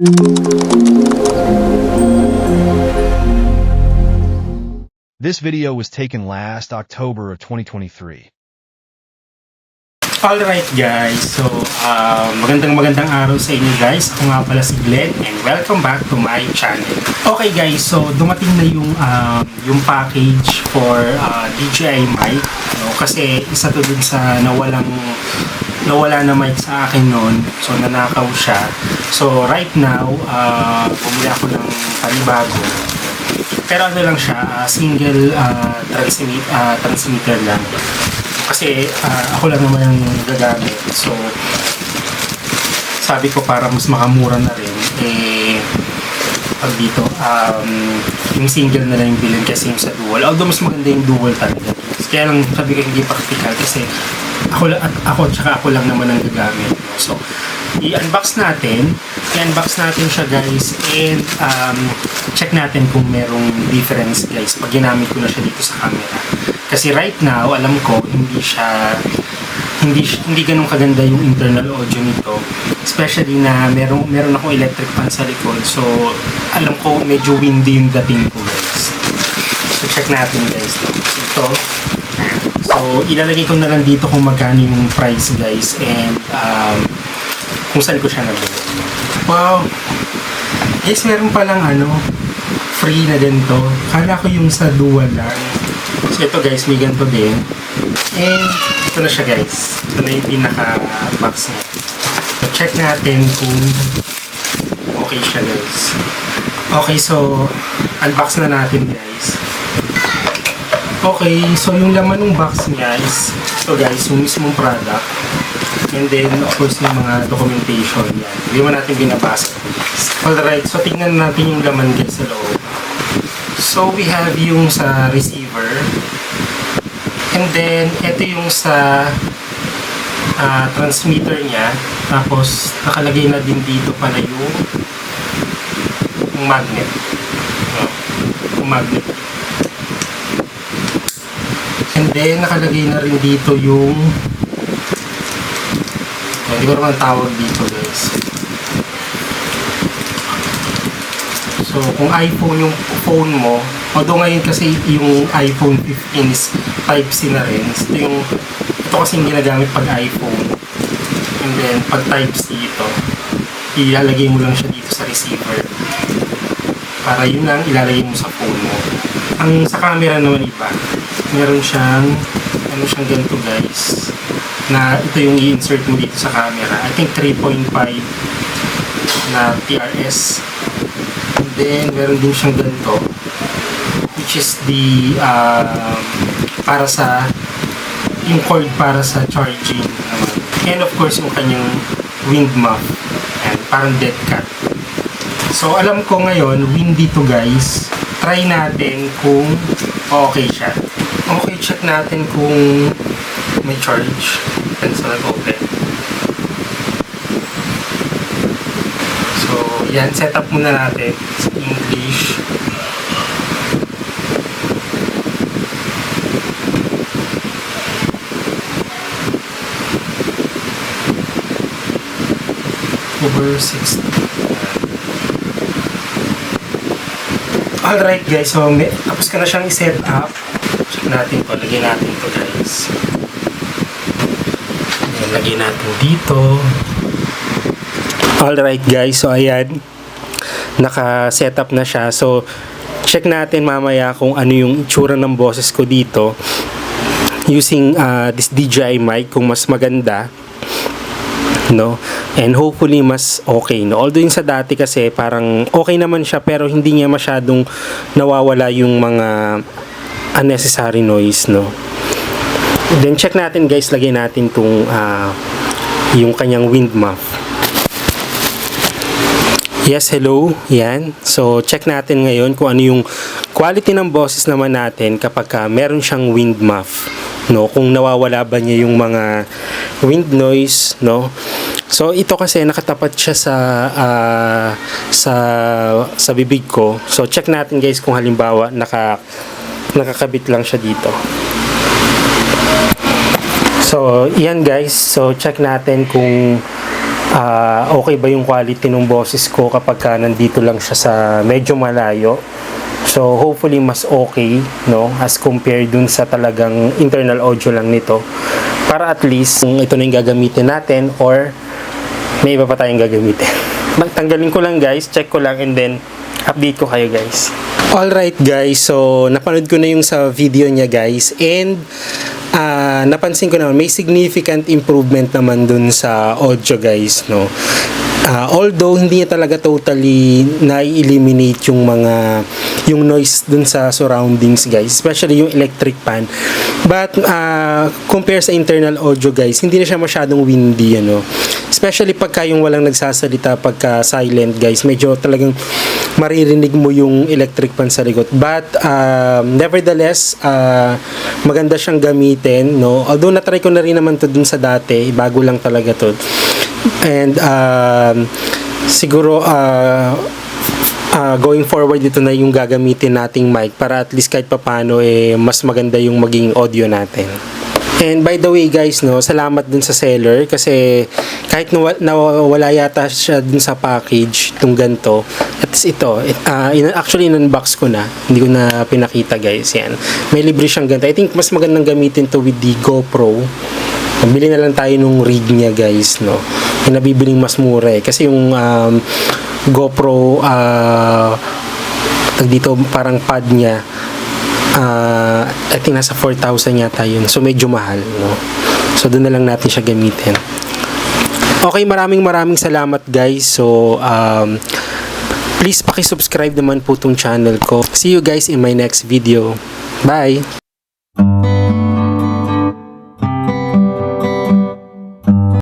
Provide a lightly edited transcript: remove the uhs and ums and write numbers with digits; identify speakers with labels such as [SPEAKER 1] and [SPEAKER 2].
[SPEAKER 1] This video was taken last October of 2023.
[SPEAKER 2] Alright guys, so magandang araw sa inyo guys. Ako nga pala si Glenn and welcome back to my channel. Okay guys, so dumating na yung package for DJI mic, no? Kasi isa to dun sa nawala na mic sa akin noon. So nanakaw siya. So right now, bumili ako ng panibago. Pero ano lang siya, single transmitter lang. Kasi ako lang naman ang gagamit. So, sabi ko para mas makamura na rin, pag dito, yung single na lang yung bilhin kasi yung sa dual. Although mas maganda yung dual talaga. Kaya lang sabi ko hindi practical kasi ako lang naman ang gagamit. So, i-unbox natin siya guys and check natin kung merong difference guys pag ginamit ko na siya dito sa camera. Kasi right now, alam ko, hindi ganun kaganda yung internal audio nito. Especially na meron akong electric fan sa likod. So, alam ko medyo windy yung dating ko guys. So, check natin guys. Ito. So, ilalagay ko na lang dito kung magkano yung price guys. And, kung saan ko siya nabili. Wow! Guys, meron palang free na ganito. Kala ko yung sa dual lang. So ito guys, may ganito din. And ito na siya guys. Ito na yung pinaka-box niya. So check natin kung okay siya guys. Okay, so unbox na natin guys. Okay, so yung laman ng box niya is ito guys, yung mismong product. And then of course yung mga documentation yan. Hindi mo natin binabasa. Alright, so tingnan natin yung laman guys sa loob. So, we have yung sa receiver. And then, ito yung sa transmitter niya. Tapos, nakalagay na din dito pala yung magnet. Yung magnet. And then, nakalagay na rin dito yung hindi ko naman tawag dito guys. So, kung iPhone yung phone mo, although ngayon kasi yung iPhone 15 is Type-C na rin. Ito kasi yung ginagamit pag iPhone. And then, pag Type-C ito, ilalagay mo lang siya dito sa receiver. Para yun lang ilalagay mo sa phone mo. Ang sa camera naman iba, meron siyang, ganito guys, na ito yung i-insert mo dito sa camera. I think 3.5 na PRS. And then, meron din siyang ganito, which is the, para sa, yung cord para sa charging naman. And of course, yung kanyang wind muff. And parang dead cat. So, alam ko ngayon, windy to guys. Try natin kung okay siya. Okay, check natin kung may charge. And so, nag-open. So, yan, set up muna natin sa English. Over 60. Alright guys, so tapos ko na siyang i-set up. Check natin po, lagyan natin ito guys. Lagyan natin dito. Alright guys, so ayan, naka-set up na siya. So check natin mamaya kung ano yung itsura ng boses ko dito using this DJI mic, kung mas maganda, no, and hopefully mas okay, no. Although yung sa dati kasi parang okay naman siya pero hindi niya masyadong nawawala yung mga unnecessary noise, no. Then check natin guys, lagay natin tong yung kanyang wind muff. Yes, hello. Yan. So, check natin ngayon kung ano yung quality ng boses naman natin kapag meron siyang wind muff, no? Kung nawawala ba niya yung mga wind noise, no? So, ito kasi nakatapat siya sa bibig ko. So, check natin guys kung halimbawa nakakabit lang siya dito. So, yan guys. So, check natin kung okay ba yung quality ng boses ko kapag ka nandito lang siya sa medyo malayo. So hopefully mas okay, no, as compared dun sa talagang internal audio lang nito, para at least kung ito na yung gagamitin natin or may iba pa tayong gagamitin. Tanggalin ko lang guys, check ko lang, and then update ko kayo guys. Alright guys, so napanood ko na yung sa video niya guys, and napansin ko naman may significant improvement naman dun sa audio guys, no. Although hindi niya talaga totally na-eliminate yung noise dun sa surroundings guys, especially yung electric fan, but compare sa internal audio guys, hindi na siya masyadong windy, ano, especially pagka yung walang nagsasalita, pagka silent guys, medyo talagang maririnig mo yung electric fan sa likod. But nevertheless, maganda siyang gamitin, no, although natry ko na rin naman to dun sa dati, bago lang talaga to. And siguro going forward, ito na yung gagamitin nating mic para at least kahit papano mas maganda yung maging audio natin. And by the way guys, no, salamat dun sa seller kasi kahit nawala yata siya dun sa package itong ganito, at ito actually in-unbox ko na, hindi ko na pinakita guys. Yan, may libre siyang ganito. I think mas magandang gamitin to with the GoPro. Bili na lang tayo nung rig niya guys, no. Yung nabibiling mas mura kasi yung GoPro dito parang pad niya, I think nasa 4,000 yata yun, so medyo mahal, no. So doon na lang natin siya gamitin. Okay, maraming salamat guys. So please paki-subscribe naman po tong channel ko. See you guys in my next video. Bye.